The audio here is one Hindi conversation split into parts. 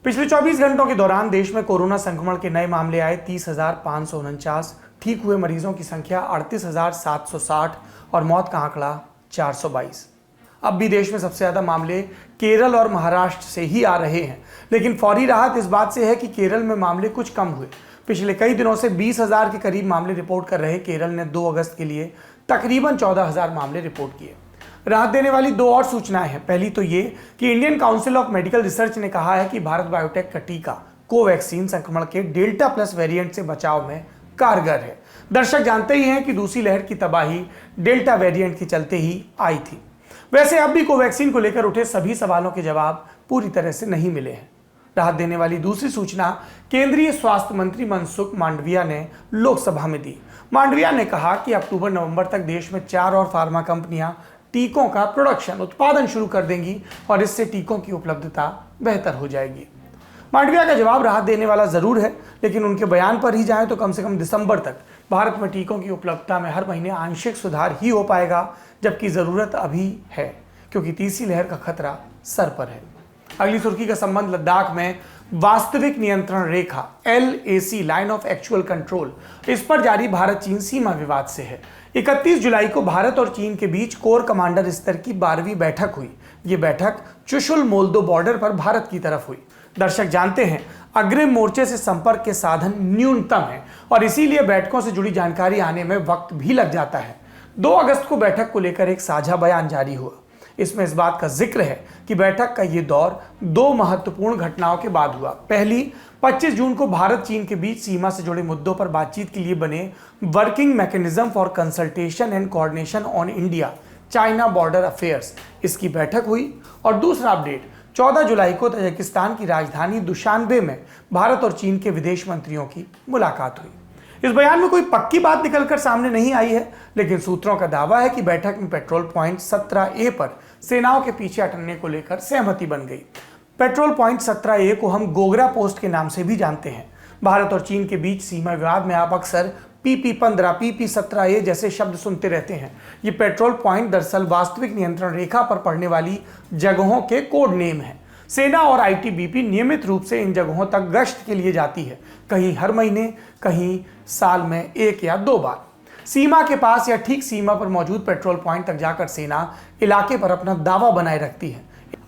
पिछले 24 घंटों के दौरान देश में कोरोना संक्रमण के नए मामले आए 30,549, ठीक हुए मरीजों की संख्या 38,760 और मौत का आंकड़ा 422। अब भी देश में सबसे ज्यादा मामले केरल और महाराष्ट्र से ही आ रहे हैं, लेकिन फौरी राहत इस बात से है कि केरल में मामले कुछ कम हुए। पिछले कई दिनों से 20,000 के करीब मामले रिपोर्ट कर रहे केरल ने 2 अगस्त के लिए तकरीबन 14,000 मामले रिपोर्ट किए। राहत देने वाली 2 और सूचनाएं हैं। पहली तो ये कि Indian council of medical research ने कहा है कि भारत बायोटेक का टीका कोवैक्सीन संक्रमण के डेल्टा प्लस वेरिएंट से बचाव में कारगर है। दर्शक जानते ही हैं कि दूसरी लहर की तबाही डेल्टा वेरिएंट के चलते ही आई थी। वैसे अब भी कोवैक्सीन को लेकर उठे सभी सवालों के जवाब पूरी तरह से नहीं मिले हैं। राहत देने वाली दूसरी सूचना केंद्रीय स्वास्थ्य मंत्री मनसुख मांडविया ने लोकसभा में दी। मांडविया ने कहा कि अक्टूबर-नवंबर तक देश में 4 और फार्मा कंपनियां टीकों का उत्पादन शुरू कर देंगी और इससे टीकों की उपलब्धता बेहतर हो जाएगी। मांडविया का जवाब राहत देने वाला जरूर है, लेकिन उनके बयान पर ही जाएं तो कम से कम दिसंबर तक भारत में टीकों की उपलब्धता में हर महीने आंशिक सुधार ही हो पाएगा, जबकि जरूरत अभी है क्योंकि तीसरी लहर का खतरा सर पर है। अगली सुर्खी का संबंध लद्दाख में वास्तविक नियंत्रण रेखा LAC line of actual control, इस पर जारी भारत चीन सीमा विवाद से है। 31 जुलाई को भारत और चीन के बीच कोर कमांडर स्तर की 12वीं बैठक हुई। ये बैठक चुशुल मोल्दो बॉर्डर पर भारत की तरफ हुई। दर्शक जानते हैं अग्रिम मोर्चे से संपर्क के साधन न्यूनतम है और इसीलिए बैठकों से जुड़ी जानकारी आने में वक्त भी लग जाता है। 2 अगस्त को बैठक को लेकर एक साझा बयान जारी हुआ। इसमें इस बात का जिक्र है कि बैठक का ये दौर 2 महत्वपूर्ण घटनाओं के बाद हुआ। पहली, 25 जून को भारत चीन के बीच सीमा से जुड़े मुद्दों पर बातचीत के लिए बने working mechanism for consultation and coordination on India China border affairs, इसकी बैठक हुई। और दूसरा अपडेट 14 जुलाई को तजाकिस्तान की राजधानी दुशानबे में भारत और चीन के विदेश मंत्रियों की मुलाकात हुई। इस बयान में कोई पक्की बात निकलकर सामने नहीं आई है, लेकिन सूत्रों का दावा है कि बैठक में पेट्रोल पॉइंट 17A पर सेनाओं के पीछे हटने को लेकर सहमति बन गई। पेट्रोल पॉइंट 17A को हम गोगरा पोस्ट के नाम से भी जानते हैं। भारत और चीन के बीच सीमा विवाद में आप अक्सर PP-15, PP-17A जैसे शब्द सुनते रहते हैं। ये पेट्रोल पॉइंट दरअसल वास्तविक नियंत्रण रेखा पर पड़ने वाली जगहों के कोड नेम है। सेना और ITBP नियमित रूप से इन जगहों तक गश्त के लिए जाती है, कहीं हर महीने, कहीं साल में 1 या 2 बार। सीमा के पास या ठीक सीमा पर मौजूद पेट्रोल पॉइंट तक जाकर सेना इलाके पर अपना दावा बनाए रखती है।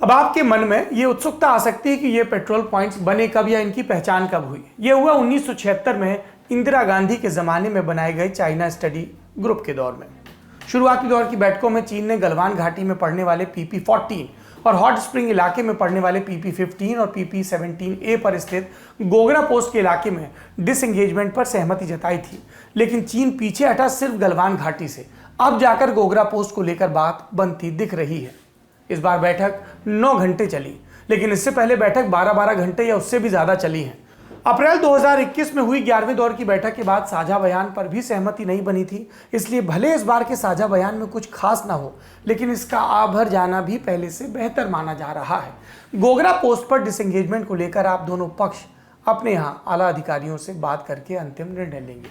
अब आपके मन में ये उत्सुकता आ सकती है कि ये पेट्रोल पॉइंट्स बने कब या इनकी पहचान कब हुई। ये हुआ 1976 में इंदिरा गांधी के जमाने में बनाए गए चाइना स्टडी ग्रुप के दौर में। शुरुआती दौर की बैठकों में चीन ने गलवान घाटी में पड़ने वाले PP-14 और हॉट स्प्रिंग इलाके में पड़ने वाले PP-15 और PP-17A पर स्थित गोगरा पोस्ट के इलाके में डिसएंगेजमेंट पर सहमति जताई थी, लेकिन चीन पीछे हटा सिर्फ गलवान घाटी से। अब जाकर गोगरा पोस्ट को लेकर बात बनती दिख रही है। इस बार बैठक 9 घंटे चली, लेकिन इससे पहले बैठक 12-12 घंटे या उससे भी ज्यादा चली है। अप्रैल 2021 में हुई 11वें दौर की बैठक के बाद साझा बयान पर भी सहमति नहीं बनी थी, इसलिए भले इस बार के साझा बयान में कुछ खास ना हो, लेकिन इसका आभर जाना भी पहले से बेहतर माना जा रहा है। गोगरा पोस्ट पर डिसएंगेजमेंट को लेकर आप दोनों पक्ष अपने यहाँ आला अधिकारियों से बात करके अंतिम निर्णय लेंगे,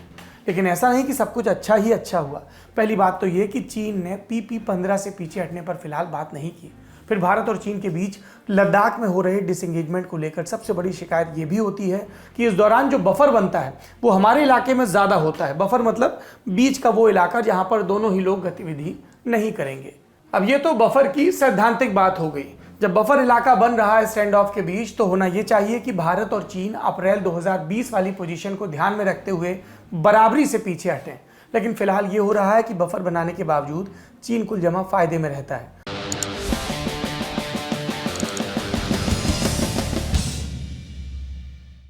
लेकिन ऐसा नहीं कि सब कुछ अच्छा ही अच्छा हुआ। पहली बात तो ये कि चीन ने PP-15 से पीछे हटने पर फिलहाल बात नहीं की। फिर भारत और चीन के बीच लद्दाख में हो रहे डिसएंगेजमेंट को लेकर सबसे बड़ी शिकायत ये भी होती है कि इस दौरान जो बफर बनता है वो हमारे इलाके में ज़्यादा होता है। बफर मतलब बीच का वो इलाका जहाँ पर दोनों ही लोग गतिविधि नहीं करेंगे। अब ये तो बफर की सैद्धांतिक बात हो गई। जब बफर इलाका बन रहा है स्टैंड ऑफ के बीच, तो होना ये चाहिए कि भारत और चीन अप्रैल 2020 वाली पोजीशन को ध्यान में रखते हुए बराबरी से पीछे हटें, लेकिन फिलहाल ये हो रहा है कि बफर बनाने के बावजूद चीन कुल जमा फायदे में रहता है।